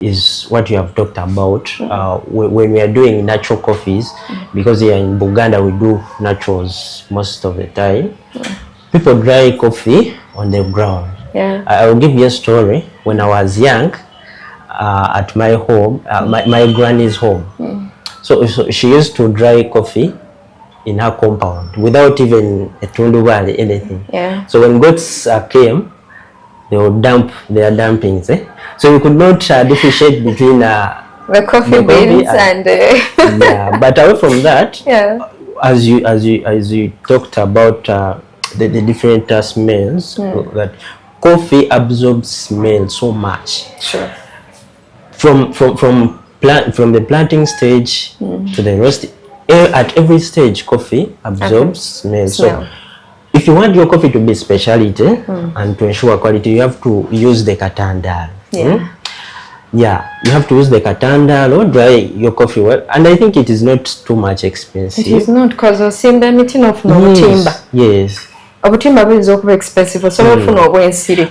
is what you have talked about. When we are doing natural coffees, because here in Uganda we do naturals most of the time. People dry coffee on the ground. I will give you a story. When I was young, at my home, my granny's home, so she used to dry coffee in her compound without even a tundubali, anything. So when goats came, they would dump their dumpings. So we could not differentiate between the coffee beans and yeah. But away from that, as you talked about the different smells, that coffee absorbs smell so much. Sure. From the planting stage to the roast, at every stage, coffee absorbs smell. So if you want your coffee to be specialty and to ensure quality, you have to use the katandalo. You have to use the katandalo, dry your coffee well, and I think it is not too much expensive. It is not, because of simba meeting of no timber. Yes. Obutimba is also expensive, so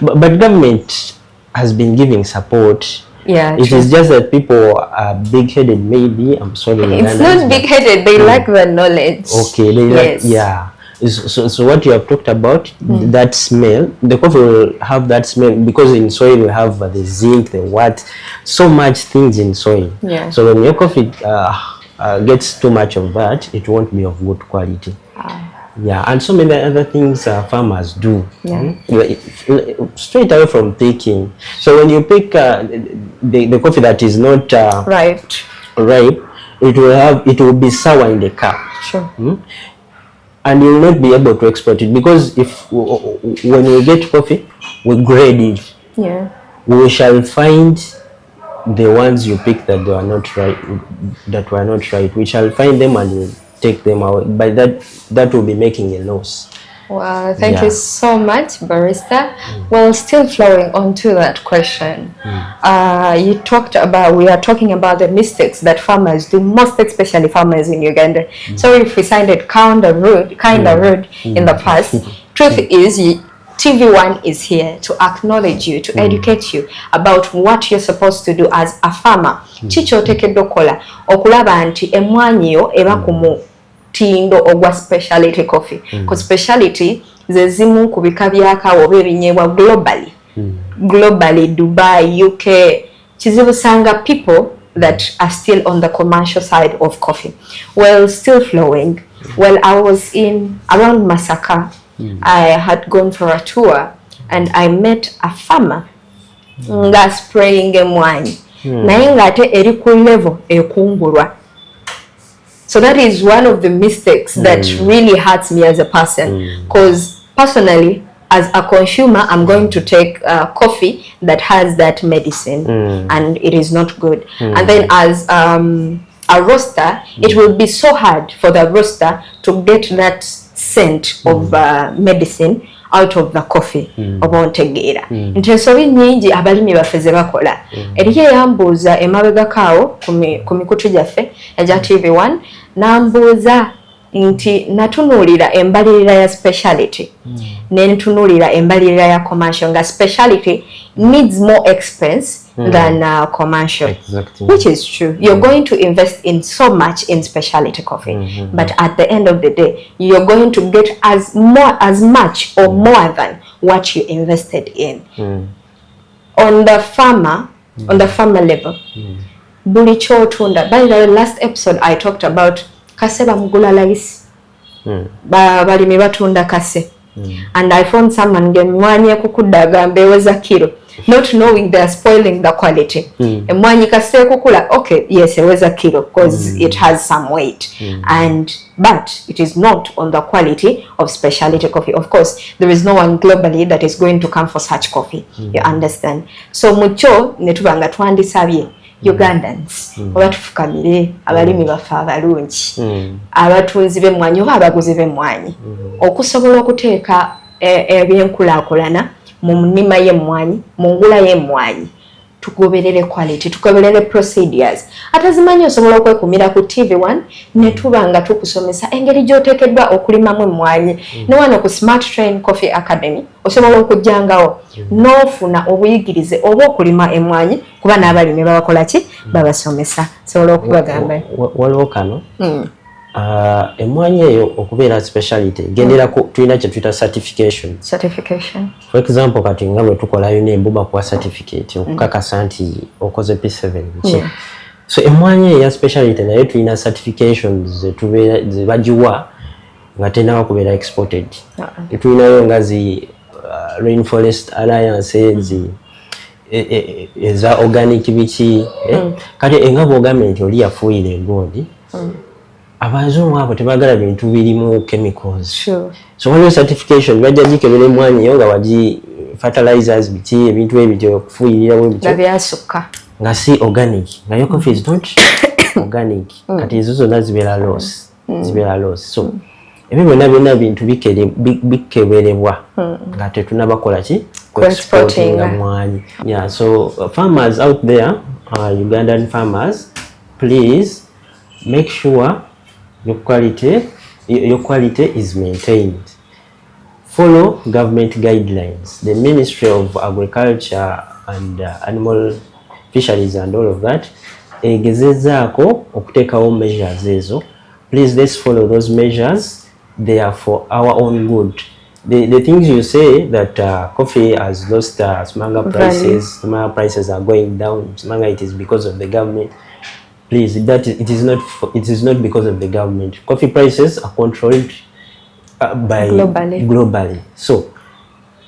but government has been giving support. It is just that people are big-headed, maybe. I'm sorry. It's not big-headed. They lack the knowledge. Okay. They So what you have talked about, that smell, the coffee will have that smell because in soil we have the zinc, the what, so much things in soil. So when your coffee gets too much of that, it won't be of good quality. And so many other things farmers do. Straight away from picking. So when you pick the coffee that is not ripe, it will be sour in the cup. And you will not be able to export it, because when we get coffee, we grade it. We shall find the ones you pick that were not right. We shall find them and we'll take them out. By that will be making a loss. Wow, thank you so much, Barrister. Well, still flowing on to that question, you talked about, we are talking about the mistakes that farmers do, most especially farmers in Uganda. Sorry if we sounded kind of rude in the past. Truth is, TV1 is here to acknowledge you, to educate you about what you're supposed to do as a farmer. Chicho teke dokola, okulaba anti emwanyi yo eba kumu tindo ogwa specialty coffee. Because specialty ze zimu kubika byakawo ebinyeebwa globally, Dubai, UK, chizibusanga people that are still on the commercial side of coffee. Well, still flowing. Well, I was around Masaka. I had gone for a tour and I met a farmer nga spraying emwanyi naye ngate eri ku level ekungulwa. So that is one of the mistakes that really hurts me as a person, because personally as a consumer I'm going to take coffee that has that medicine and it is not good. And then as a roaster, it will be so hard for the roaster to get that scent of medicine out of the coffee obontegeera. Ntensobi nyingi abalimi bafeze bakola. Eriye yambuuza emabega kawo ku mikutu gyaffe eja TV1 nambuuza nti natunuulira embalirira ya speciality nentunuulira embalirira ya commercial, nga speciality needs more expense than commercial. Which is true. You're going to invest in so much in specialty coffee, but at the end of the day you're going to get as much or more than what you invested in. On the farmer level, buli kyotunda. By the last episode I talked about kase bamugula laisi, balimi batunda kase, and I found someone ngemwanyi ekukudda agambe eweza kilo, not knowing they are spoiling the quality. Emwanyi kase ekukula, okay, yes, eweza kilo because it has some weight, but it is not on the quality of specialty coffee. Of course, there is no one globally that is going to come for such coffee. You understand? So mucho netubanga twandisabye Ugandans abatufukamire abalimi baffe abalungi, abatunzi b'emmwanyi oba abaguzi b'emmwanyi, okusobola okuteeka ebyenkulaakulana mu nnima y'emmwanyi, mu ngula y'emmwanyi. tugoberere quality, tugoberere procedures. Atazimanyi osobola okwekumira ku TV1 ne tuba nga tukusomesa engeri gy'oteekeddwa okulimamu emmwanyi. Ne wano ku Smart Train Coffee Academy osobola okujjangawo n'ofuna obuyigirize oba okulima emmwanyi kuba n'abalimi babakola ki babasomesa. Osobola okubagamba waliwo kano emmwanyi eyo okubeera speciality gendera tulina kye tuyita certification. For example kati nga bwe tukolayo n'embuba kuwa certificate okukakasa nti okoze P7 so emmwanyi eya speciality nayo tulina certifications ze bagiwa nga tenaba kubeera exported. Tulinayo nga zi Rainforest Alliance eza organic biki kati nga bw'ogambye nti oli yafuuyira egondi abazungu abo tebagala bintu birimu chemicals. So waliwo certification bajja gikebera emmwanyi eyo nga wagi fertilizers biki ebintu ebyo okufuuyirirawo nga si organic nga your coffee is not organic kati ezo zonna zibeera loss. So ebyo byonna bintu bikeberebwa nga tetunabakola ki exporting emmwanyi. So farmers out there, Ugandan farmers, please make sure your quality is maintained. Follow government guidelines. The Ministry of Agriculture and Animal Fisheries and all of that egezezaako okutekawo measures ezo. Please let's follow those measures. They are for our own good. The things you say that coffee has lost smanga prices, smanga prices are going down, smanga it is because of the government. Please, it is not because of the government. Coffee prices are controlled by globally. So,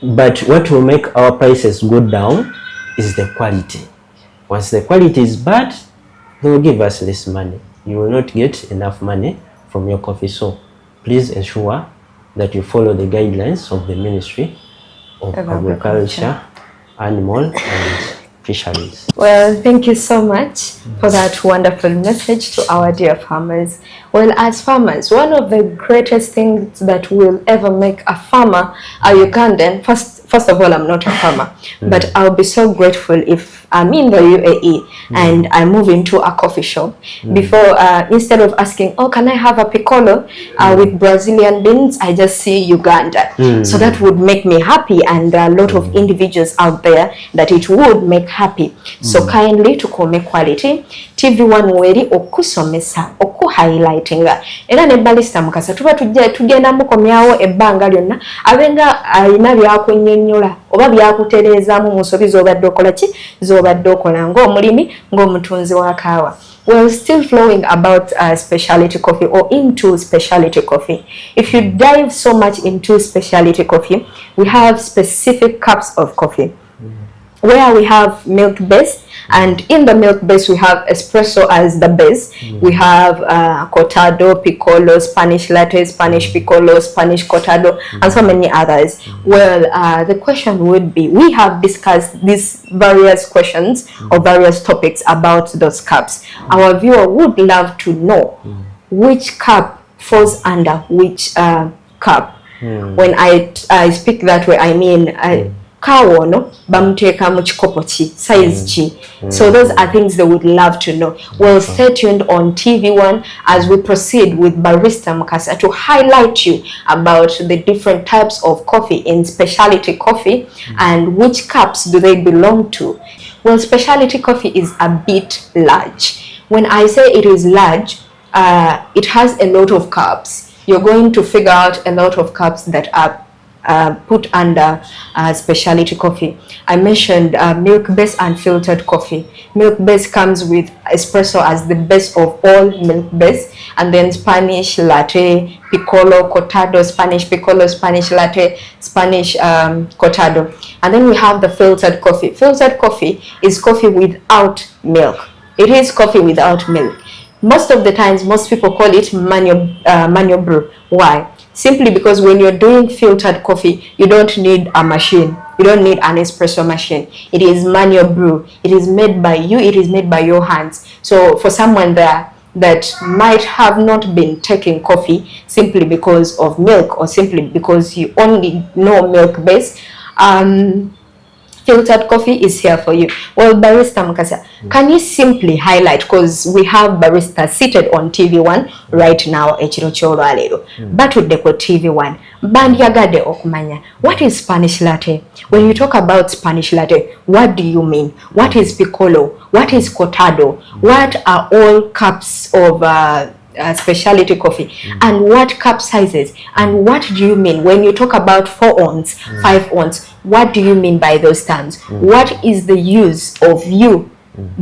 but what will make our prices go down is the quality. Once the quality is bad, they will give us less money. You will not get enough money from your coffee. So, please ensure that you follow the guidelines of the Ministry of Agriculture, Animal and Fisheries. Well, thank you so much for that wonderful message to our dear farmers. Well, as farmers, one of the greatest things that will ever make a farmer a Ugandan, first of all, I'm not a farmer, but I'll be so grateful if I'm in the UAE and I move into a coffee shop. Before, instead of asking, oh, can I have a piccolo with Brazilian beans, I just see Uganda. So that would make me happy, and there are a lot of individuals out there that it would make happy. So kindly to call me quality. TV1 weri okusomesa, oku highlightinga. Era ne balista mukasa tuba tugenda mukomyawo ebbanga lyonna abenga alina byakunnyonnyola oba byakutereezaamu mu nsobi z'obadde okola ki z'obadde okola ng'omulimi ng'omutunzi wa kaawa. We're still flowing about specialty coffee or into specialty coffee. If you dive so much into specialty coffee, we have specific cups of coffee where we have milk base, and in the milk base we have espresso as the base. We have cortado, piccolo, Spanish latte, Spanish piccolo, Spanish cortado, and so many others. Well, the question would be, we have discussed these various questions or various topics about those cups. Our viewer would love to know which cup falls under which cup. When I speak that way, I mean kawono bamuteka mu kikopo ki size ki. So those are things they would love to know. Well, stay tuned on TV1 as we proceed with Barista Mukasa to highlight you about the different types of coffee in specialty coffee and which cups do they belong to. Well, specialty coffee is a bit large. When I say it is large, it has a lot of cups. You're going to figure out a lot of cups that are put under specialty coffee. I mentioned milk base and filtered coffee. Milk base comes with espresso as the base of all milk base, and then Spanish latte, piccolo, cortado, Spanish piccolo, Spanish latte, Spanish cortado. And then we have the filtered coffee. Filtered coffee is coffee without milk. It is coffee without milk. Most of the times, most people call it manual brew. Why? Simply because when you're doing filtered coffee, you don't need a machine. You don't need an espresso machine. It is manual brew. It is made by you. It is made by your hands. So for someone there that might have not been taking coffee simply because of milk or simply because you only know milk base, filtered coffee is here for you. Well, Barista Mukasa, can you simply highlight, because we have Barista seated on TV1 right now, Echiro Cholwalero, but with the TV1, Bandiagade Okumanya, what is Spanish latte? When you talk about Spanish latte, what do you mean? What is piccolo? What is cortado? What are all cups of specialty coffee, and what cup sizes, and what do you mean when you talk about 4 ounce, 5 ounce? What do you mean by those terms? What is the use of you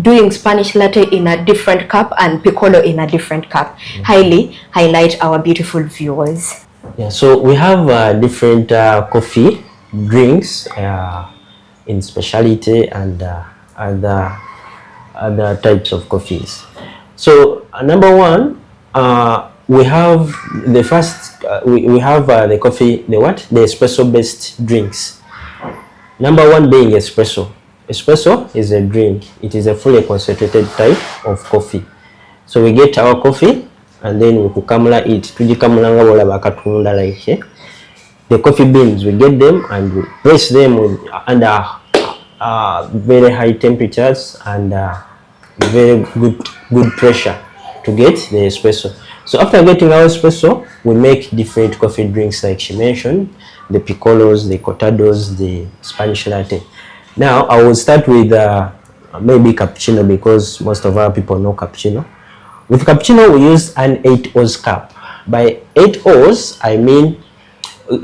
doing Spanish latte in a different cup and piccolo in a different cup? Highlight our beautiful viewers. Yeah, so we have different coffee drinks in specialty and other types of coffees. So number one, we have the first, we have the coffee, the espresso based drinks. Number one being espresso. Espresso is a drink. It is a fully concentrated type of coffee. So we get our coffee and then we kukamula it. Tujikamulanga bola bakatunda like the coffee beans. We get them and we press them under very high temperatures and very good pressure to get the espresso. So after getting our espresso, we make different coffee drinks like she mentioned, the piccolos, the cortados, the Spanish latte. Now I will start with maybe cappuccino, because most of our people know cappuccino. With cappuccino we use an 8 oz cup. By 8 oz I mean,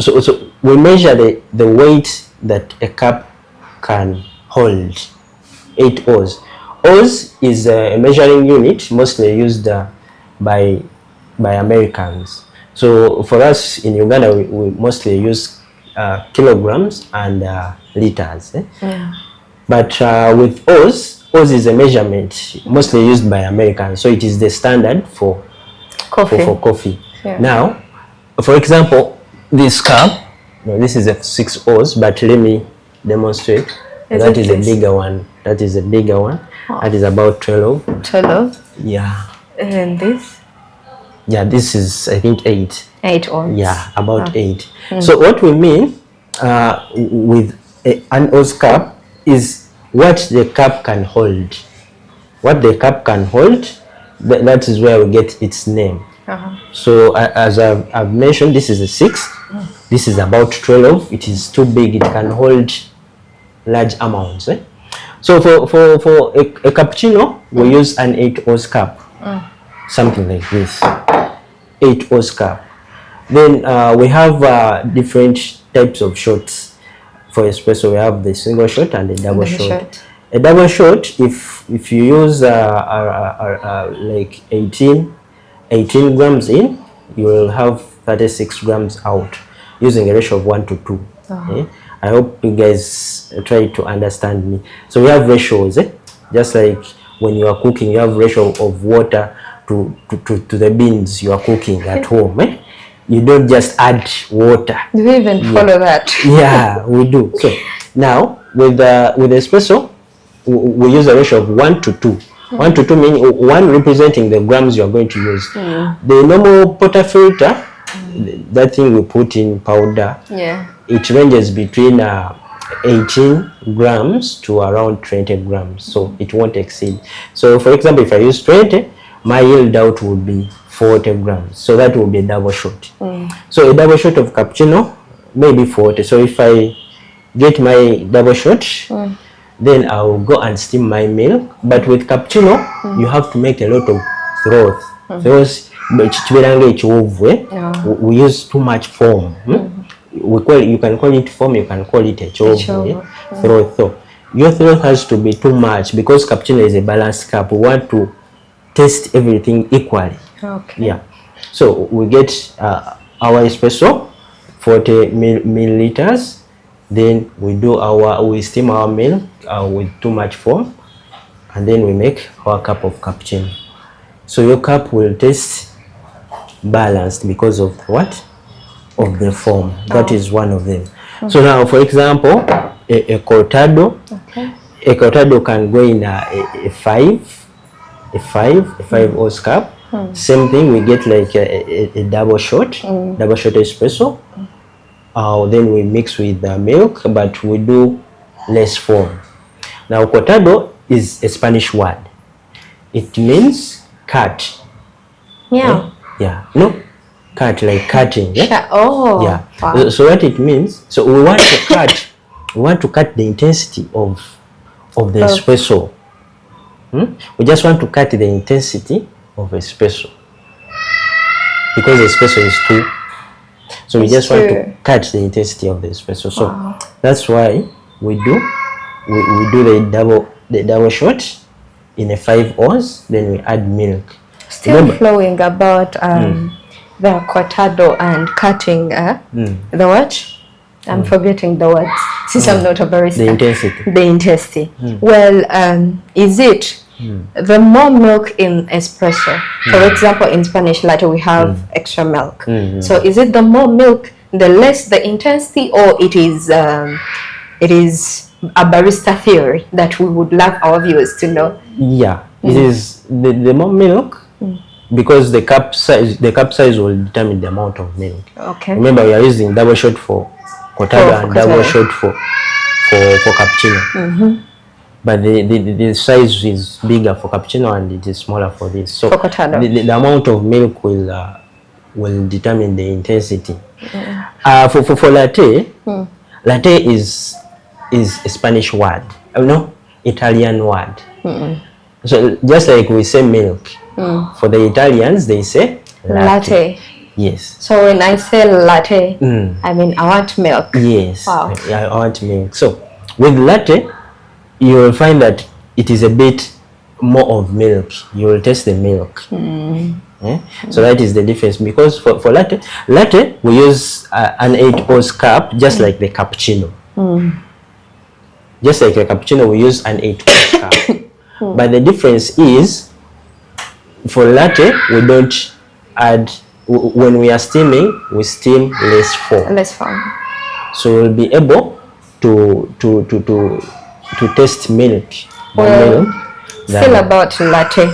so we measure the weight that a cup can hold. 8 oz. Oz is a measuring unit mostly used by Americans. So for us in Uganda, we mostly use kilograms and liters. Yeah. But with Oz is a measurement mostly used by Americans. So it is the standard for coffee. Yeah. Now, for example, this cup, this is a 6 Oz, but let me demonstrate. That is a bigger one. That is a bigger one. Oh. That is about 12. 12? Yeah. And this? Yeah, this is, I think, 8. 8 ounce. Yeah, about 8. So what we mean with an Oz cup is what the cup can hold. What the cup can hold, that is where we get its name. So as I've mentioned, this is a 6. This is about 12. It is too big. It can hold large amounts. So for a cappuccino, we use an 8 oz cup, something like this, 8 oz cup. Then we have different types of shots. For espresso, we have the single shot and the double shot. A double shot, if you use like 18 grams in, you will have 36 grams out, using a ratio of 1 to 2. Okay? I hope you guys try to understand me. So we have ratios, just like when you are cooking, you have ratio of water to the beans you are cooking at home. You don't just add water. Do we even follow that? Yeah, we do. So now with espresso, we use a ratio of 1 to 2. 1 to 2 meaning 1 representing the grams you are going to use. The normal portafilter, that thing we put in powder, it ranges between 18 grams to around 20 grams, so it won't exceed. So for example, if I use 20, my yield out would be 40 grams, so that will be a double shot. So a double shot of cappuccino, maybe 40. So if I get my double shot, then I'll go and steam my milk. But with cappuccino, you have to make a lot of froth. We use too much foam. You can call it foam, you can call it a chovu. Froth. Your froth has to be too much, because cappuccino is a balanced cup. We want to taste everything equally. Okay. Yeah. So we get our espresso, 40 milliliters. Then we steam our milk with too much foam, and then we make our cup of cappuccino. So your cup will taste balanced because of what? Of the foam. That is one of them. So now, for example, a cortado. A cortado can go in a 5 oz cup. Same thing, we get like a double shot espresso. Then we mix with the milk, but we do less foam. Now cortado is a Spanish word. It means cut. Yeah. Yeah. No, cut like cutting. Yeah. Oh. Yeah. Wow. So what it means? So we want to cut. We want to cut the intensity of the espresso. We just want to cut the intensity of espresso because espresso is too. So we just want to cut the intensity of the espresso. So that's why we do the double shot in a 5 hours. Then we add milk. Still flowing about the cortado and cutting the what? I'm forgetting the words since I'm not a barista. The intensity. The intensity. Well, is it the more milk in espresso? For example, in Spanish latte we have extra milk. So is it the more milk, the less the intensity, or it is a barista theory that we would love our viewers to know? Yeah, it is the more milk. Because the cup size will determine the amount of milk. Okay. Remember, we are using double shot for cortado and double shot for cappuccino. But the size is bigger for cappuccino and it is smaller for this. So for cortado, the amount of milk will determine the intensity. For latte, latte is a Spanish word. No, Italian word. So just like we say milk. For the Italians, they say latte. Yes. So when I say latte, I mean I want milk. Yes. Wow. I want milk. So with latte, you will find that it is a bit more of milk. You will taste the milk. So that is the difference. Because for latte we use an 8-ounce cup, just like the cappuccino. Just like the cappuccino, we use an 8-ounce cup. But the difference is, for latte, we don't add, when we are steaming, we steam less foam. Less foam. So we'll be able to taste milk. Well, still about latte,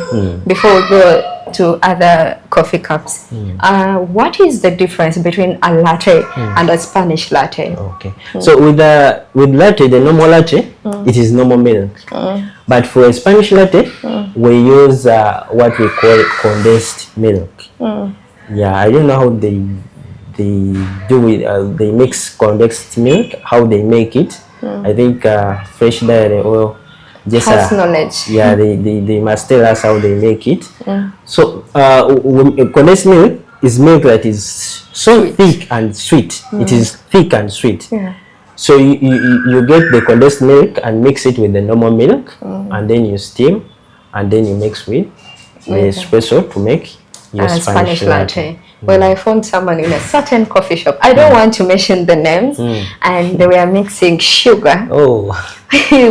before we go to other coffee cups. What is the difference between a latte and a Spanish latte? Okay. So with latte, the normal latte, it is normal milk. But for a Spanish latte, we use what we call condensed milk. Yeah, I don't know how they do it. They mix condensed milk. How they make it? I think Fresh Dairy Oil just has knowledge. Yeah, they must tell us how they make it. So condensed milk is milk that is so thick and sweet. It is thick and sweet. So you get the condensed milk and mix it with the normal milk, and then you steam, and then you mix with the espresso to make your Spanish latte. Well, I found someone in a certain coffee shop. I don't want to mention the names, and they were mixing sugar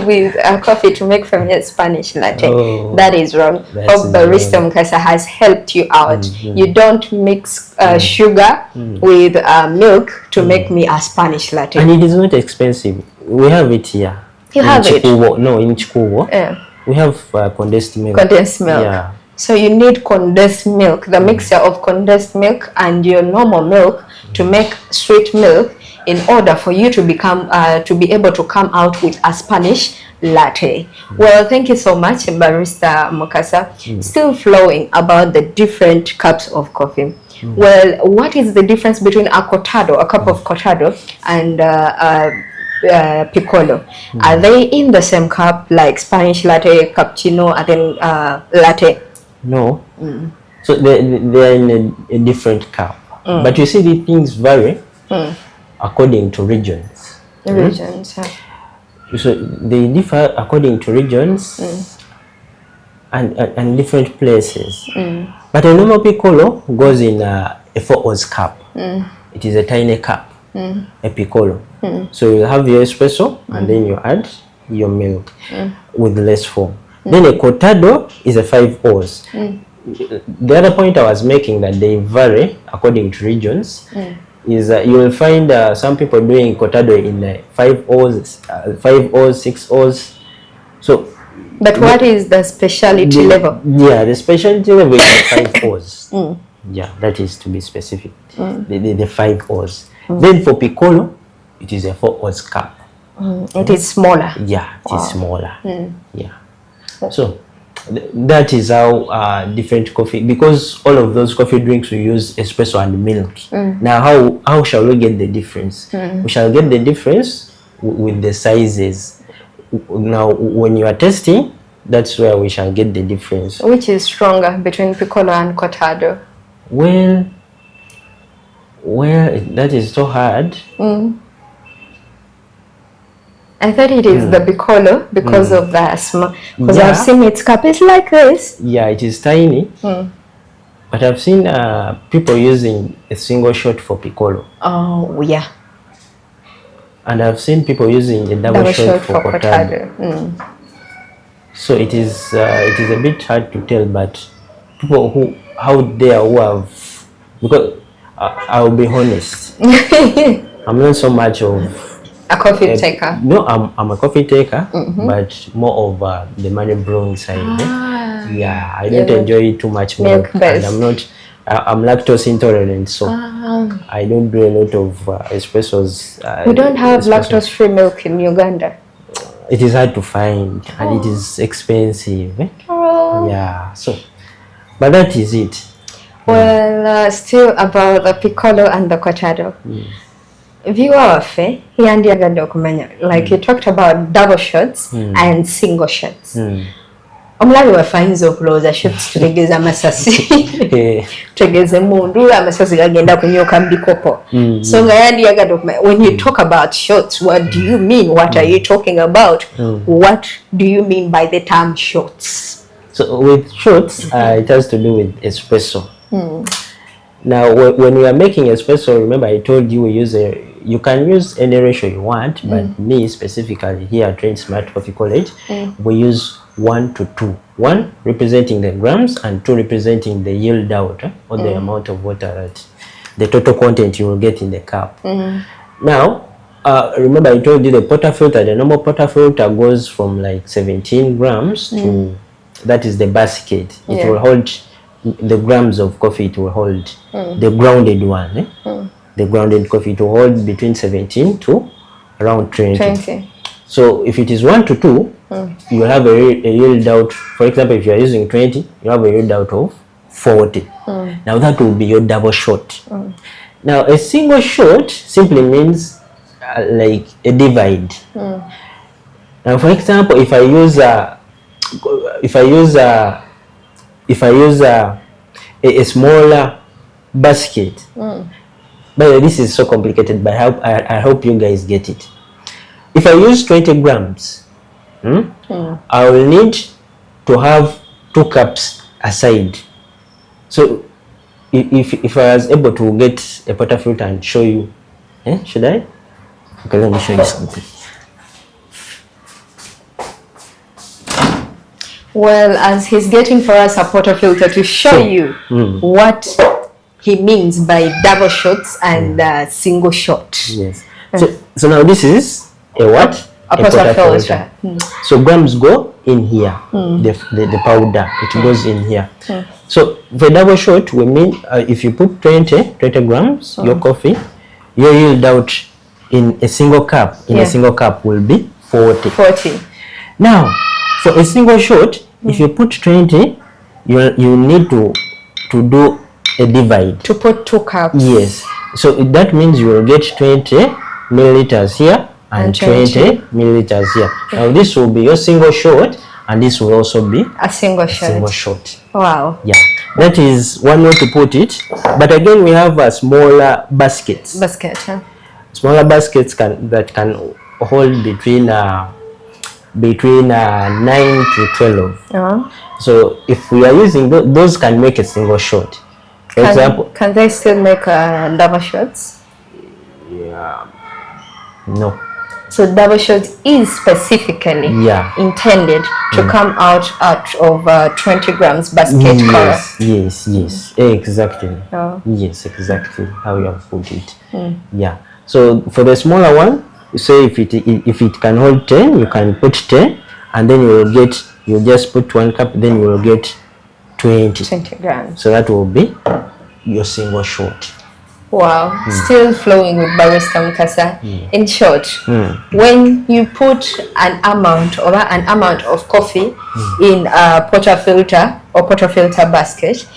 with coffee to make from your Spanish latte. That is wrong. Hope Barista Mukasa has helped you out. You don't mix sugar with milk to make me a Spanish latte. And it is not expensive. We have it here. You have it? No, in Chikuwo. We have condensed milk. Condensed milk. Yeah. So you need condensed milk, the mixture of condensed milk and your normal milk to make sweet milk in order for you to become to be able to come out with a Spanish latte. Well, thank you so much, Barista Mukasa. Still flowing about the different cups of coffee. Well, what is the difference between a cortado, a cup of cortado, and piccolo? Are they in the same cup, like Spanish latte, cappuccino, and then latte? No. So they are in a different cup. But you see, the things vary according to regions. So they differ according to regions and different places. But a normal piccolo goes in a 4-ounce cup. It is a tiny cup, a piccolo. So you have your espresso and then you add your milk with less foam. Then a cortado is a 5 ounce. The other point I was making, that they vary according to regions, is you will find some people doing cortado in 5 ounce, 6 ounce. So, but what is the specialty level? Yeah, the specialty level is 5 ounce. Yeah, that is to be specific. The 5 ounce. Then for piccolo, it is a 4 ounce cup. It is smaller. Yeah, it is smaller. Yeah. So that is how different coffee, because all of those coffee drinks we use espresso and milk. Now how shall we get the difference? We shall get the difference with the sizes. Now when you are testing, that's where we shall get the difference. Which is stronger between piccolo and cortado? Well, that is so hard. I thought it is the piccolo because of the asthma. Because I've seen its cup is like this. Yeah, it is tiny. But I've seen people using a single shot for piccolo. Oh, yeah. And I've seen people using a double shot for cortado. So it is a bit hard to tell, but people who have, because I'll be honest, I'm not so much of a coffee taker. No, I'm a coffee taker, but more of the money brewing side. Yeah, I don't enjoy too much milk, and I'm lactose intolerant, so I don't do a lot of espressos. We don't have lactose-free milk in Uganda. It is hard to find, and it is expensive. Yeah, so, but that is it. Well, still about the piccolo and the cortado. Viewer fe yandiyagadde okumanya, like you talked about double shots and single shots. Omulabi waffe ayinza okulowooza shots tutegeeza amasasi, tutegeeza emmundu amasasi gagenda kunyooka mu bikopo. So nga yandiyagadde okumanya, when you talk about shots, what do you mean? What are you talking about? What do you mean by the term shots? So with shots, it has to do with espresso. Now, when we are making espresso, remember I told you you can use any ratio you want, but me specifically here at Train Smart Coffee College, we use 1 to 2. 1 representing the grams and 2 representing the yield out, or the amount of water that the total content you will get in the cup. Now, remember I told you the portafilter, the normal portafilter goes from like 17 grams to, that is the basket. It will hold the grams of coffee, it will hold the grounded one. The grounded coffee to hold between 17 to around 20. So if it is 1 to 2, you will have a yield out. For example, if you are using 20, you have a yield out of 40. Now that will be your double shot. Now a single shot simply means like a divide. Now for example, if I use a smaller basket. But this is so complicated, but I hope you guys get it. If I use 20 grams, I will need to have 2 cups aside. So if I was able to get a portafilter and show you, should I? Okay, let me show you something. Well, as he's getting for us a portafilter to show you what he means by double shots and single shot. Yes. So now this is a what? A portafilter. So grams go in here. The powder, it goes in here. So for double shot, we mean if you put 20 grams, your coffee, your yield out in a single cup, a single cup will be 40. Now, for a single shot, if you put 20, you need to do a divide. To put 2 cups. Yes. So that means you will get 20 milliliters here and 20 milliliters here. Now this will be your single shot, and this will also be a single shot. Wow. Yeah. That is one way to put it. But again, we have smaller baskets. Smaller baskets that can hold between 9 to 12. So if we are using those, can make a single shot. For example, can they still make double shots? Yeah. No. So double shot is specifically intended to come out of 20 grams basket color. Yes, exactly. Yes, exactly how you have put it. Yeah. So for the smaller one, say if it can hold 10, you can put 10, and then you just put 1 cup, then you will get 20 grams. So that will be your single shot. Wow, still flowing with Barista Mukasa. In short, when you put an amount of coffee in a portafilter or portafilter basket,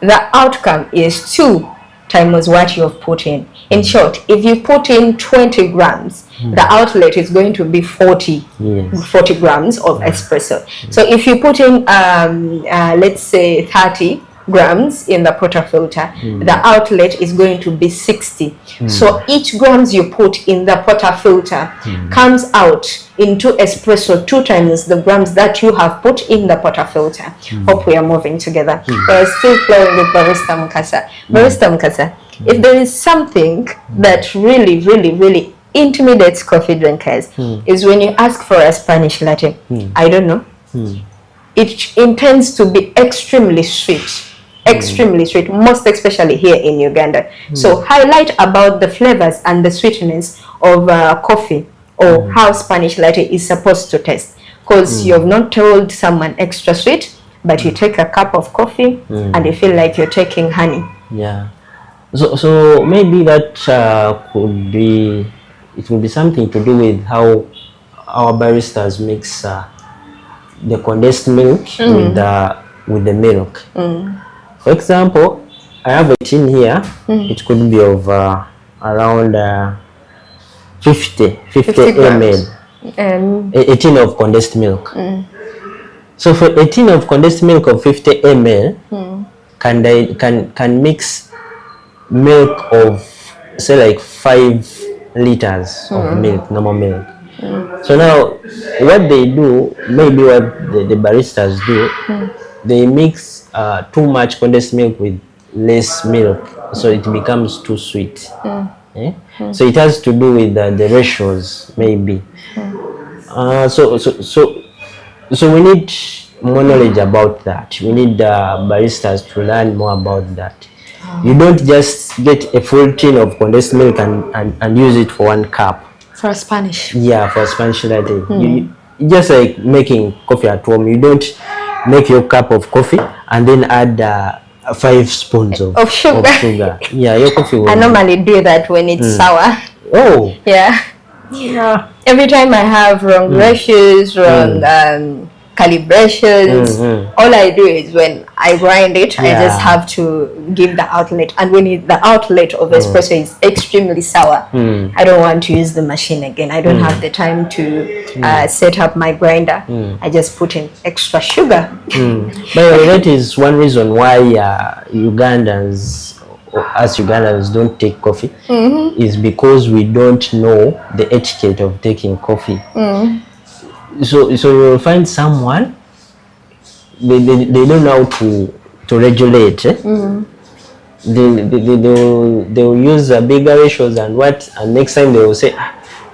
the outcome is 2 times what you have put in. In short, if you put in 20 grams, the outlet is going to be 40 grams of espresso. So if you put in, let's say 30 grams in the portafilter, the outlet is going to be 60. So each grams you put in the portafilter comes out into espresso 2 times the grams that you have put in the portafilter. Hope we are moving together. We're still flowing with Barista Mukasa. Barista Mukasa, if there is something that really intimidates coffee drinkers, is when you ask for a Spanish latte. I don't know. It intends to be extremely sweet. Extremely sweet, most especially here in Uganda. So highlight about the flavors and the sweetness of coffee, or how Spanish latte is supposed to taste. Because you have not told someone extra sweet, but you take a cup of coffee and you feel like you're taking honey. Yeah. So maybe that could be something to do with how our baristas mix the condensed milk with the milk. For example, I have a tin here. It could be of around 50 ml. A tin of condensed milk. So for a tin of condensed milk of 50 ml, can mix milk of, say, like 5 liters of milk, normal milk. So now what they do, maybe what the baristas do, they mix too much condensed milk with less milk, so it becomes too sweet. So it has to do with the ratios, maybe. So we need more knowledge about that. We need baristas to learn more about that. You don't just get a full tin of condensed milk and use it for 1 cup. For Spanish. Yeah, for Spanish latte. You just like making coffee at home. You don't make your cup of coffee and then add 5 spoons of sugar. Yeah, your coffee will... I normally do that when it's sour. Oh. Yeah. Every time I have wrong ratios, wrong calibrations, all I do is when I grind it, I just have to give the outlet. And when the outlet of espresso is extremely sour, I don't want to use the machine again. I don't have the time to set up my grinder. I just put in extra sugar. But that is one reason why Ugandans don't take coffee, is because we don't know the etiquette of taking coffee. So you'll find someone, they don't know how to regulate. They'll use bigger ratios and next time they will say,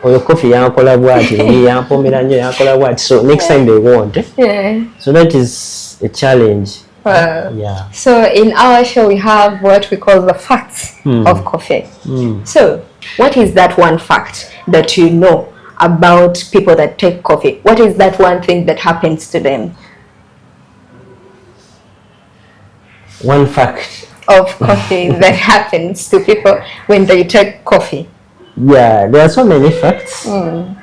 oh, your coffee yankola bwati, so next time they won't. So that is a challenge. Yeah. So in our show we have what we call the facts of coffee. So what is that one fact that you know about people that take coffee? What is that one thing that happens to them? One fact of coffee that happens to people when they take coffee. Yeah, there are so many facts. There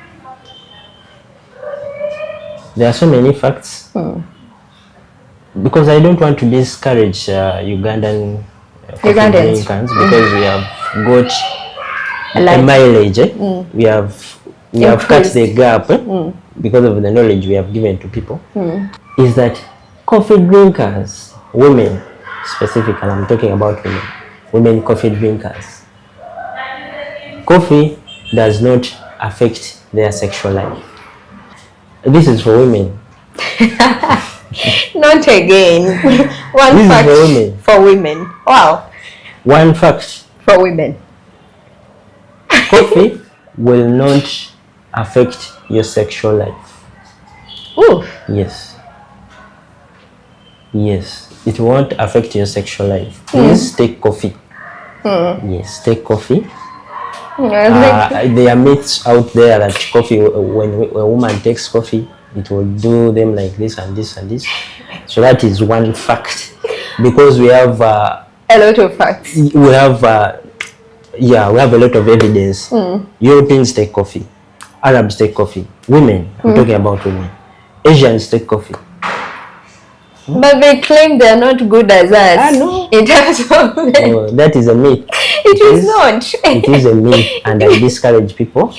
are so many facts. Because I don't want to discourage Ugandan Ugandans, because we have got a mileage. We have cut the gap because of the knowledge we have given to people. Is that coffee drinkers, women specifically, I'm talking about women coffee drinkers, coffee does not affect their sexual life. This is for women. Not again. One this fact is for women. Wow. One fact for women. Coffee will not affect your sexual life. Ooh. Yes. Yes. It won't affect your sexual life. Please take coffee. Yes, take coffee. There are myths out there that coffee, when a woman takes coffee, it will do them like this and this and this. So that is one fact. Because we have a lot of facts. We have Yeah, we have a lot of evidence. Europeans take coffee, Arabs take coffee, women, I'm talking about women, Asians take coffee. But they claim they are not good as us. Ah, no. In terms of Oh, that is a myth. It is not. It is a myth, and I discourage people.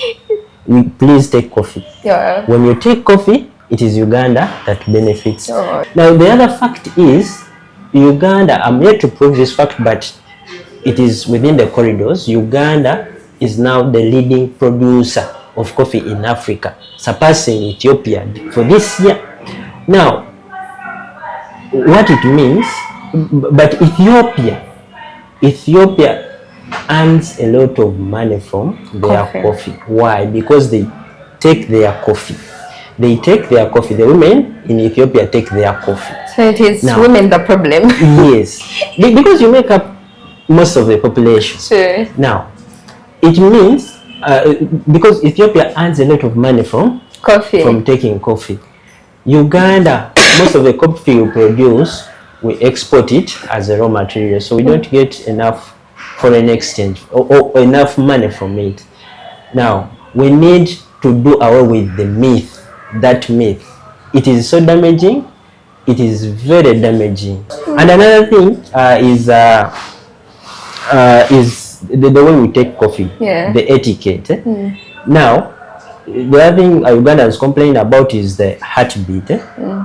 Please take coffee. Yeah. When you take coffee, it is Uganda that benefits. Oh. Now, the other fact is, Uganda, I'm yet to prove this fact, but it is within the corridors. Uganda is now the leading producer of coffee in Africa, surpassing Ethiopia for this year. Now, what it means, but Ethiopia earns a lot of money from their coffee. Why? Because they take their coffee. They take their coffee. The women in Ethiopia take their coffee. So it is now, women the problem. Yes, because you make up most of the population. Sure. Now, it means because Ethiopia earns a lot of money from coffee, from taking coffee. Uganda, most of the coffee we produce, we export it as a raw material, so we don't get enough foreign exchange or enough money from it. Now, we need to do away with the myth. That myth, it is so damaging. It is very damaging. And another thing is the way we take coffee, the etiquette. Now, the other thing Ugandans complain about is the heartbeat, the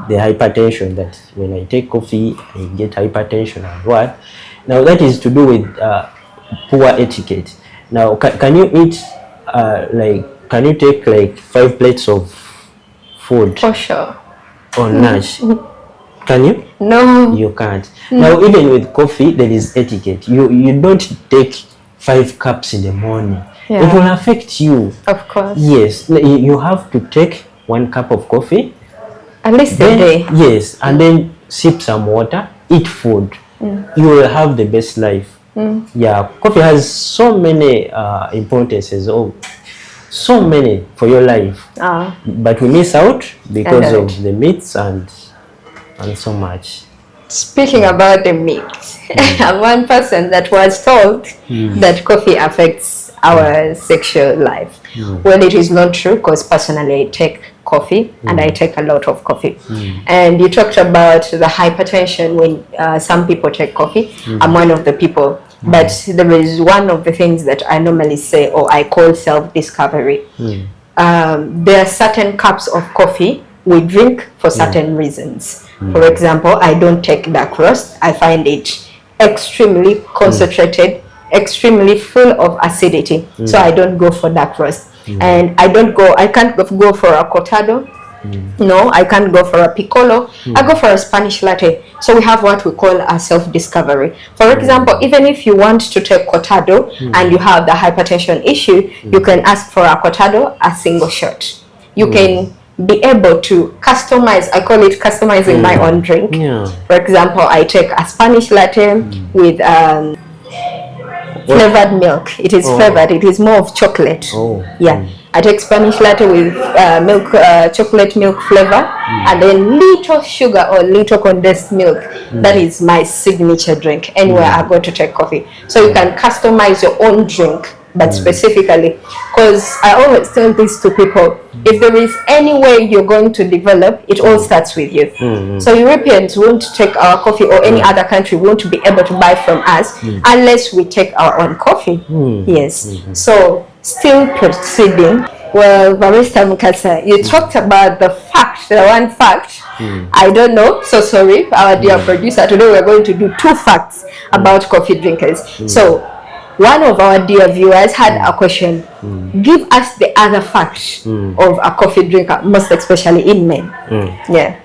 hypertension, that when I take coffee, I get hypertension and what. Now, that is to do with poor etiquette. Now, can you eat, can you take like 5 plates of food? For sure. Or lunch? Can you? No. You can't. Now, even with coffee, there is etiquette. You don't take 5 cups in the morning. Yeah. It will affect you. Of course. Yes. You have to take 1 cup of coffee. At least a day. Yes. And then sip some water, eat food. You will have the best life. Yeah. Coffee has so many importances. So many for your life. But we miss out because of the myths and so much. Speaking about the myths, I'm one person that was told that coffee affects our sexual life. Well, it is not true, because personally I take coffee and I take a lot of coffee. And you talked about the hypertension when some people take coffee. I'm one of the people. But there is one of the things that I normally say, or I call self-discovery. There are certain cups of coffee we drink for certain reasons. For example, I don't take dark roast. I find it extremely concentrated, extremely full of acidity. So I don't go for dark roast. And I can't go for a cortado. No, I can't go for a piccolo. I go for a Spanish latte. So we have what we call a self-discovery. For example, even if you want to take cortado and you have the hypertension issue, you can ask for a cortado, a single shot. You can be able to customize. I call it customizing my own drink. For example, I take a Spanish latte with flavored milk. It is flavored. It is more of chocolate. Yeah. I take Spanish latte with chocolate milk flavor, and then little sugar or little condensed milk. That is my signature drink anywhere I go to take coffee. So you can customize your own drink, but specifically, because I always tell this to people, if there is any way you're going to develop, it all starts with you. So Europeans won't take our coffee, or any other country won't be able to buy from us unless we take our own coffee. Yes. So still proceeding. Well, Barista Mukasa, you talked about the one fact. I don't know, so sorry, our dear producer. Today we're going to do 2 facts about coffee drinkers. So one of our dear viewers had a question. Give us the other fact of a coffee drinker, most especially in men. Yeah.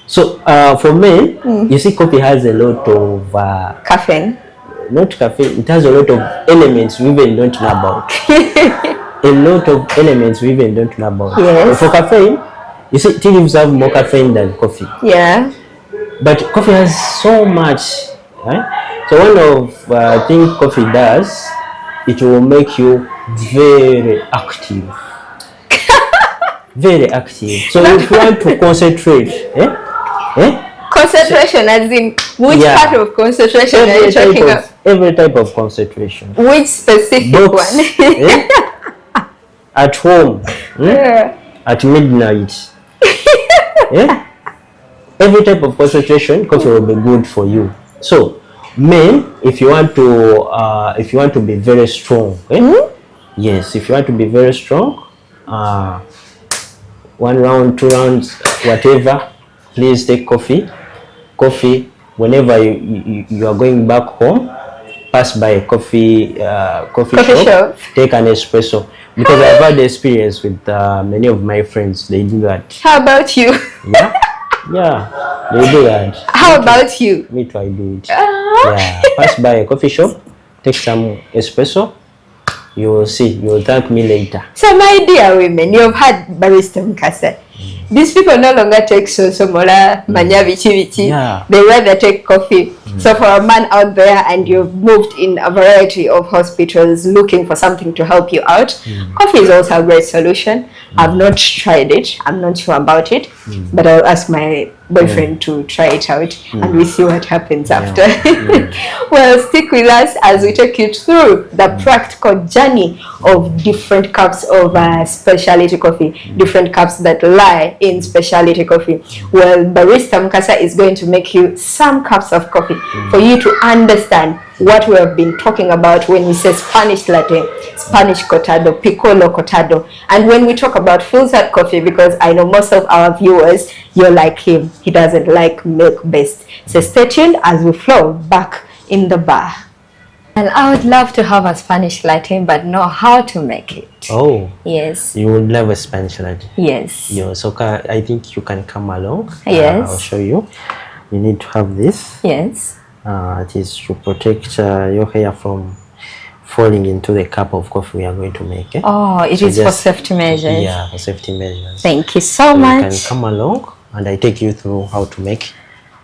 So for men, you see, coffee has a lot of caffeine. Not caffeine. It has a lot of elements we even don't know about. A lot of elements we even don't know about. Yes. For caffeine, you see, tea leaves have more caffeine than coffee. Yeah. But coffee has so much. Right? So one of things coffee does, it will make you very active. Very active. So if you want to concentrate, Concentration, as in which part of concentration are you talking about? Every type of concentration. Which specific Books, one? At home, at midnight. Every type of concentration, coffee will be good for you. So, men, if you want to be very strong, yes, if you want to be very strong, 1 round, 2 rounds, whatever, please take coffee. Coffee, whenever you are going back home, pass by a coffee shop, take an espresso. Because I've had the experience with many of my friends, they do that. How about you? Yeah, they do that. How about you? Me too, I do it. Yeah, pass by a coffee shop, take some espresso. You will see. You will thank me later. So, my dear women, you have had Barista Mukasa. These people no longer take somola, manya bichi. They rather take coffee. So for a man out there and you've moved in a variety of hospitals looking for something to help you out, coffee is also a great solution. I've not tried it. I'm not sure about it. But I'll ask my boyfriend to try it out and we see what happens after. Well, stick with us as we take you through the practical journey of different cups of specialty coffee, different cups that lie in specialty coffee. Well, Barista Mukasa is going to make you some cups of coffee for you to understand what we have been talking about when we say Spanish latte, Spanish cortado, piccolo cortado, and when we talk about filtered coffee, because I know most of our viewers, you're like him, he doesn't like milk based. So stay tuned as we flow back in the bar. And I would love to have a Spanish latte, but know how to make it. Oh. Yes. You would love a Spanish latte? Yes. Yeah, so I think you can come along. Yes. I'll show you. You need to have this. Yes. It is to protect your hair from falling into the cup of coffee we are going to make. Oh, it is for safety measures. Yeah, for safety measures. Thank you so much. You can come along and I take you through how to make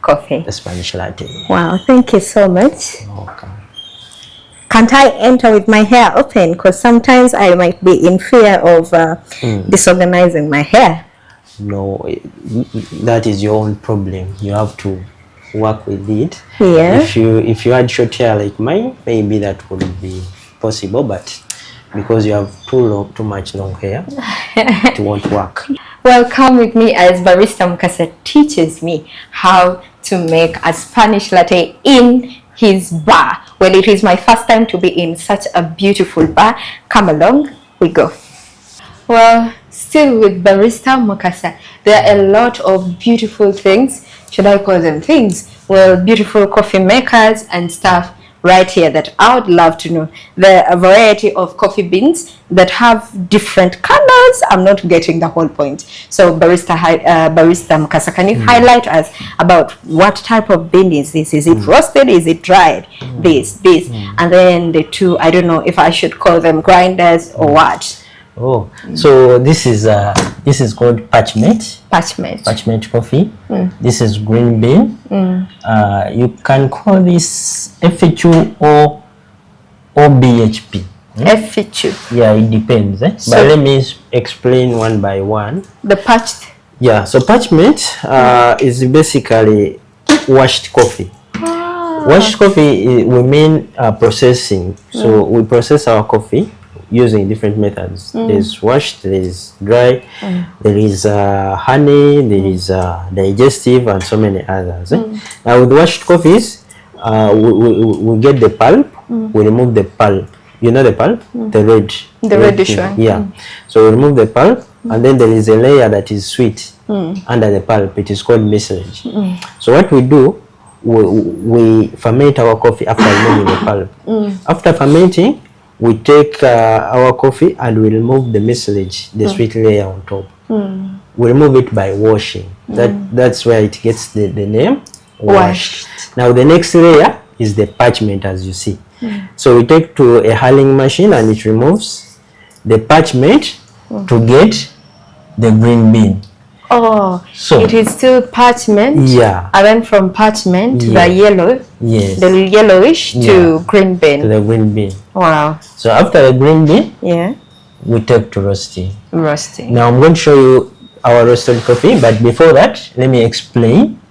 coffee. The Spanish latte. Wow, thank you so much. Okay. Can't I enter with my hair open? Because sometimes I might be in fear of disorganizing my hair. No, that is your own problem. You have to work with it. Yeah. If you had short hair like mine, maybe that would be possible, but because you have too much long hair, it won't work. Well, come with me as Barista Mukasa teaches me how to make a Spanish latte in his bar. Well, it is my first time to be in such a beautiful bar. Come along, we go. Well, still with Barista Mukasa, there are a lot of beautiful things. Should I call them things? Well, beautiful coffee makers and stuff right here that I would love to know. There are a variety of coffee beans that have different colors. I'm not getting the whole point. So Barista Mukasa, can you highlight us about what type of bean is this? Is it roasted? Is it dried? This. And then the two, I don't know if I should call them grinders or what. Oh, so this is called parchment. Parchment coffee. This is green bean. You can call this FHU or BHP. FHU. Yeah, it depends. So but let me explain one by one. The parched. Yeah, so parchment is basically washed coffee. Washed coffee, we mean processing. So we process our coffee using different methods. There's washed, there is dry, there is honey, there is digestive, and so many others. Now with washed coffees, we get the pulp, we remove the pulp. You know the pulp? The reddish one. Yeah. So we remove the pulp, and then there is a layer that is sweet under the pulp. It is called mucilage. So what we do, we ferment our coffee after removing the pulp. After fermenting, we take our coffee and we remove the mucilage, the sweet layer on top. We remove it by washing. That's where it gets the name washed. Now the next layer is the parchment, as you see. So we take to a hulling machine and it removes the parchment to get the green bean. Oh, so it is still parchment. Yeah. And then from parchment, the yellow. Yes. The yellowish to green bean. To the green bean. Wow. So after the green bean, we take to roasting. Roasting. Now I'm going to show you our roasted coffee, but before that, let me explain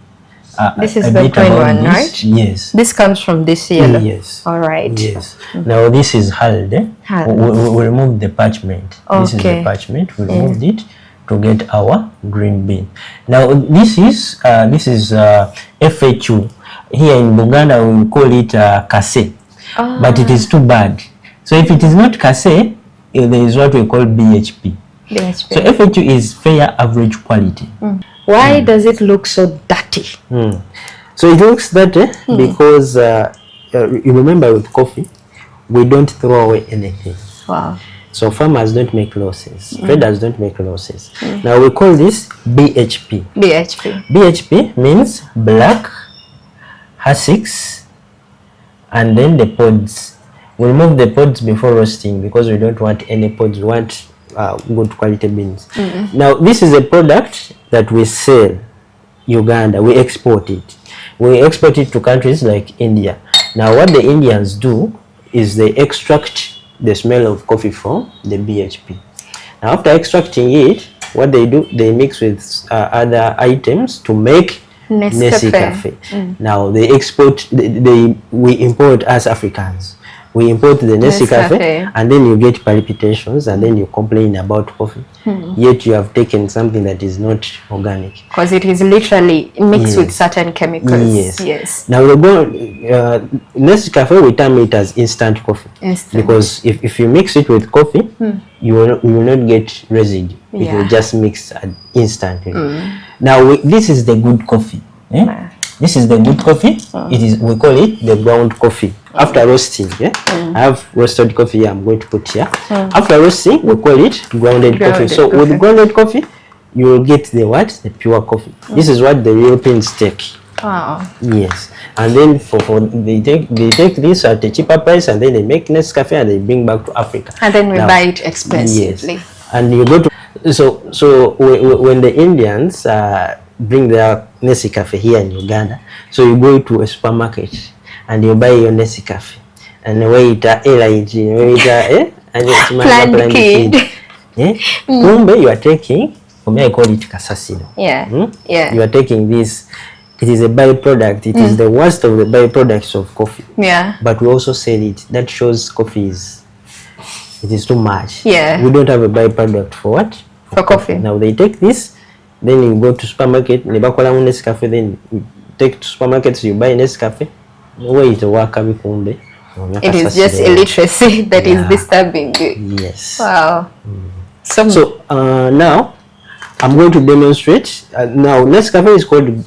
This is the green one, right? Yes. This comes from this yellow. Yes. All right. Yes. Now this is hulled. We remove the parchment. Okay. This is the parchment. We removed it to get our green bean. Now this is FHU. Here in Uganda we call it kase, but it is too bad. So if it is not kase, there is what we call BHP. BHP. So FHU is fair average quality. Why does it look so dirty? So it looks dirty because you remember with coffee, we don't throw away anything. Wow. So farmers don't make losses. Traders don't make losses. Now we call this BHP. BHP. BHP means black, hussicks, and then the pods. We remove the pods before roasting because we don't want any pods. We want good quality beans. Now this is a product that we sell Uganda. We export it. We export it to countries like India. Now what the Indians do is they extract the smell of coffee from the BHP. Now after extracting it, what they do, they mix with other items to make Nescafe. Now they export, we import as Africans. We import the Nescafe and then you get palpitations and then you complain about coffee. Yet you have taken something that is not organic. Because it is literally mixed with certain chemicals. Yes. Now Nescafe, we term it as instant coffee. Because if you mix it with coffee, you will not get residue. It will just mix instantly. Now this is the good coffee. This is the good coffee. It is, we call it the ground coffee. After roasting, I have roasted coffee here, I'm going to put here. After roasting, we call it grounded coffee. So with grounded coffee, you will get the what? The pure coffee. This is what the Europeans take. Wow. Yes. And then they take this at a cheaper price and then they make Nescafe and they bring back to Africa. And then we buy it expensively. Yes. And you go to, so when the Indians bring their Nescafe here in Uganda, so you go to a supermarket and you buy your Nescafe and wait and it's planned kid. Kumbe you are taking, for me I call it kasasino. You are taking this, it is a byproduct, it is the worst of the byproducts of coffee. But we also sell it. That shows coffee it is too much. We don't have a byproduct for what? For coffee. Now they take this, then you go to supermarket, Nescafe, then you take to supermarkets, you buy Nescafe. It is just illiteracy that is disturbing you. Yes. Wow. So now I'm going to demonstrate. Now Nescafe is called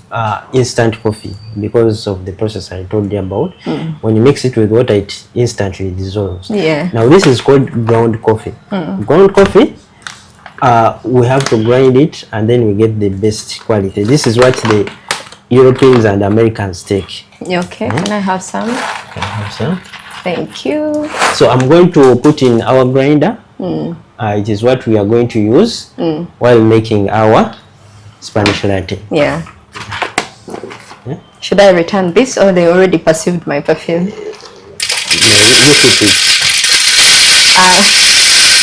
instant coffee because of the process I told you about. When you mix it with water, it instantly dissolves. Now this is called ground coffee. Ground coffee, we have to grind it and then we get the best quality. This is what the Europeans and Americans take. Okay, can I have some? Can I have some? Thank you. So I'm going to put in our grinder. It is what we are going to use while making our Spanish latte. Should I return this or they already perceived my perfume? You keep it.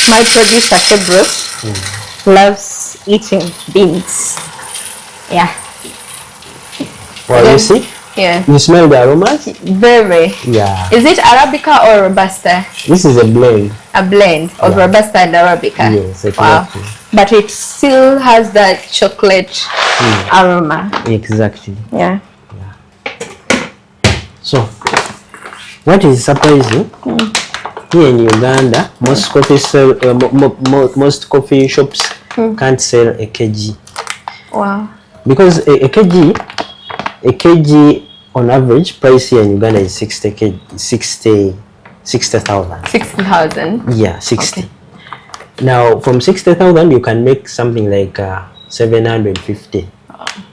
My producer, Febro, loves eating beans. Well, you see? You smell the aromas? Very. Is it Arabica or Robusta? This is a blend. A blend of Robusta and Arabica. Yes, exactly. Wow. But it still has that chocolate aroma. Exactly. So, what is surprising? Here in Uganda, most coffee shops can't sell a kg. Wow. Because a kg on average price here in Uganda is 60,000. 60,000? Yeah, 60. Okay. Now from 60,000 you can make something like 750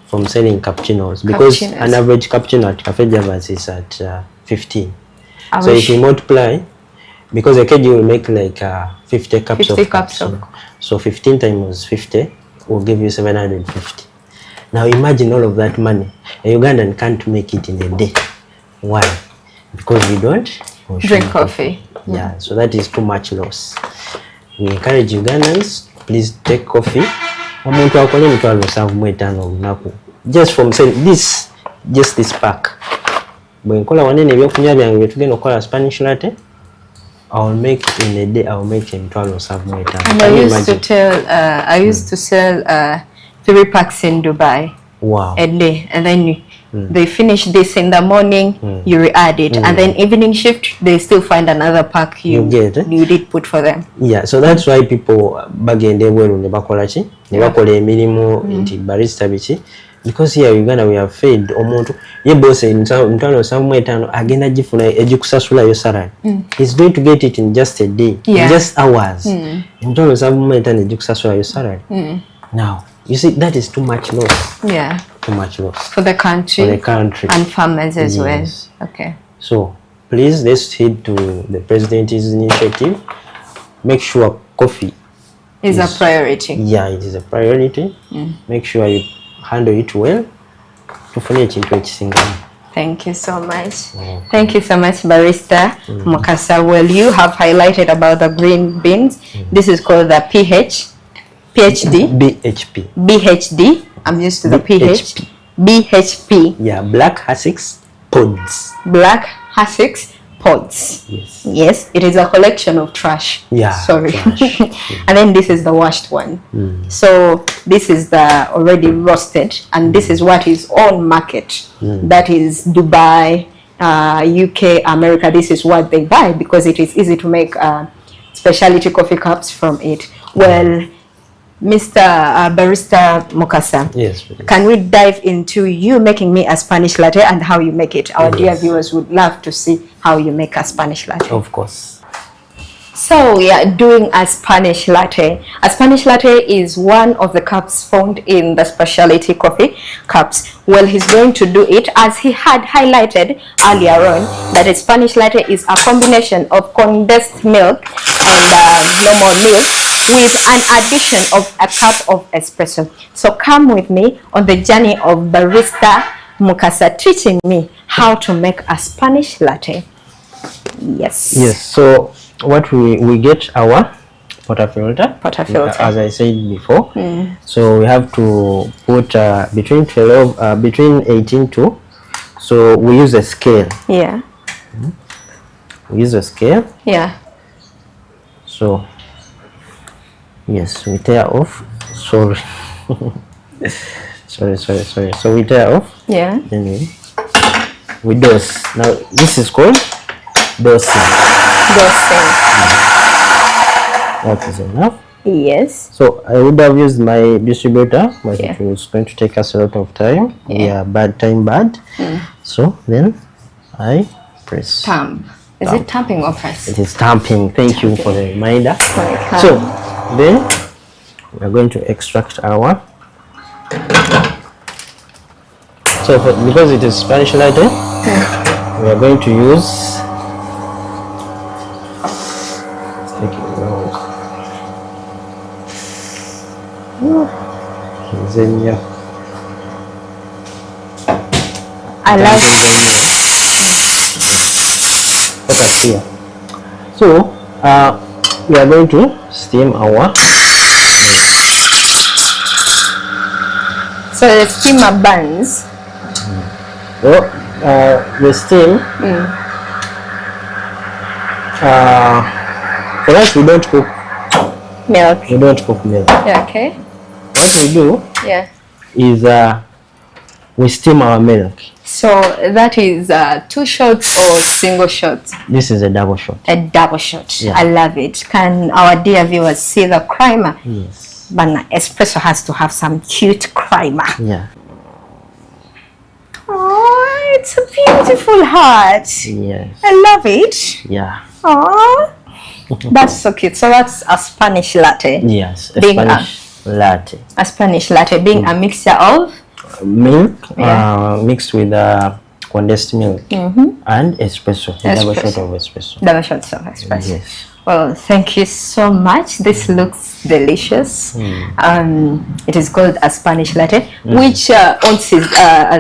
from selling cappuccinos, because an average cappuccino at Cafe Javas is at 15. So if you multiply, because a kg will make like 50 cups of cappuccino. So 15 times 50 will give you 750. Now imagine all of that money. A Ugandan can't make it in a day. Why? Because we don't drink coffee. So that is too much loss. We encourage Ugandans, please take coffee. Just from saying this just this pack. Bwe nkola wanene ebyokunywa byange bye tugenda okukola Spanish latte, I will make in a day. I will make emitwalo 7 And I used to sell 3 packs in Dubai. Wow. A day, and then they finish this in the morning, you re-add it, and then evening shift they still find another pack you did put for them. Yeah, so that's why people bagende bweru ne bakola ki ne bakola emirimu nti barista biki, because here Uganda we have fed omuntu ye boss ntano samwetano agenda gifuna ejikusasula yo salary. He's going to get it in just a day, in just hours. Ntano samwetano ejikusasula yo salary. Now you see, that is too much loss. Yeah. Too much loss. For the country. For the country. And farmers as well. Okay. So, please, let's heed to the President's initiative. Make sure coffee is a priority. Yeah, it is a priority. Make sure you handle it well. Thank you so much. Thank you so much, Barista Mukasa. Well, you have highlighted about the green beans. This is called the PhD. BHD. I'm used to the PH. BHP. Yeah, black Hassix pods. Black Hassix pods. Yes. Yes, it is a collection of trash. Yeah. Sorry. And then this is the washed one. So this is the already roasted, and this is what is on market. That is Dubai, UK, America. This is what they buy because it is easy to make specialty coffee cups from it. Well, Mr. Barista Mukasa, yes, please. Can we dive into you making me a Spanish latte and how you make it? Our dear viewers would love to see how you make a Spanish latte. Of course. So we are doing a Spanish latte. A Spanish latte is one of the cups found in the specialty coffee cups. Well, he's going to do it as he had highlighted earlier on that a Spanish latte is a combination of condensed milk and normal milk with an addition of a cup of espresso. So come with me on the journey of Barista Mukasa teaching me how to make a Spanish latte. Yes. Yes. So what we get our portafilter, as I said before. So we have to put between 18 to. So we use a scale. Yeah. We use a scale. Yeah. So yes, we tear off. Sorry. sorry. So we tear off. Yeah. Then we dose. Now this is called dosing. That is enough. Yes. So I would have used my distributor, but it was going to take us a lot of time. Yeah, bad. So then I press. Thumb. Is it tamping or press? It is tamping. Thank you for the reminder. So then we are going to extract our. So because it is Spanish latte, we are going to use. I love focus here. So we are going to steam our. So the steamer burns. The steam. For us, we don't cook milk. We don't cook milk. Yeah. Okay. What we do is we steam our milk. So that is 2 shots or single shots? This is a double shot. A double shot. Yeah. I love it. Can our dear viewers see the creamer? Yes. But espresso has to have some cute creamer. Yeah. Oh, it's a beautiful heart. Yes. I love it. Yeah. Oh, that's so cute. So that's a Spanish latte. Yes, a Spanish latte. A Spanish latte being a mixture of milk mixed with condensed milk and espresso. A double shot of espresso. Double shots of espresso. Yes. Well, thank you so much. This looks delicious. It is called a Spanish latte. Which ounce is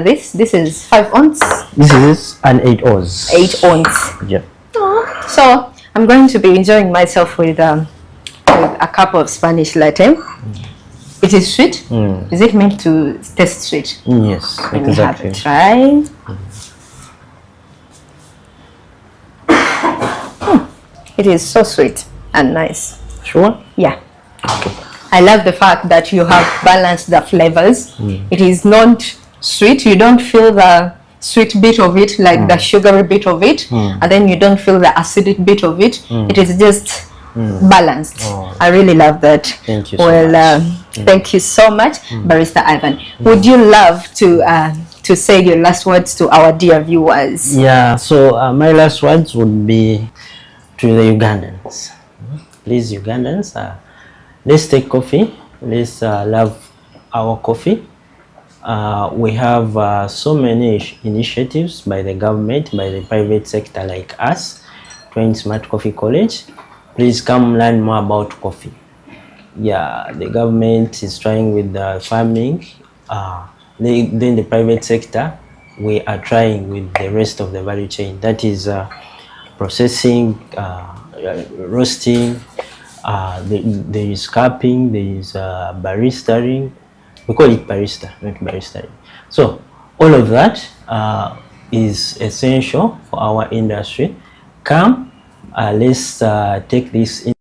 this? This is 5 ounce. This is an 8 ounce. 8 ounce. Yeah. So I'm going to be enjoying myself with a cup of Spanish latte. It is sweet? Is it meant to taste sweet? Yes, Let exactly. me have a try. It is so sweet and nice. Sure? Yeah. I love the fact that you have balanced the flavors. It is not sweet. You don't feel the sweet bit of it, like the sugary bit of it, and then you don't feel the acidic bit of it. It is just balanced. I really love that. Thank you so much. Thank you so much, Barrister Ivan. Would you love to say your last words to our dear viewers? Yeah, so my last words would be to the Ugandans. Please, Ugandans, let's take coffee. Let's love our coffee. We have so many initiatives by the government, by the private sector like us, Train Smart Coffee College. Please come learn more about coffee. Yeah, the government is trying with the farming. Then the private sector, we are trying with the rest of the value chain. That is processing, roasting, there is cupping, there is baristering. We call it barista, not baristering. So all of that is essential for our industry. Come, let's take this in.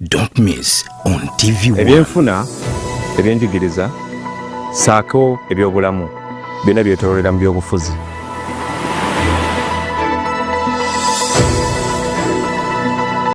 Don't miss on TV1. Ebyenfuna, ebyenjigiriza, saako ebyobulamu byonna byetoolera mu byobufuzi.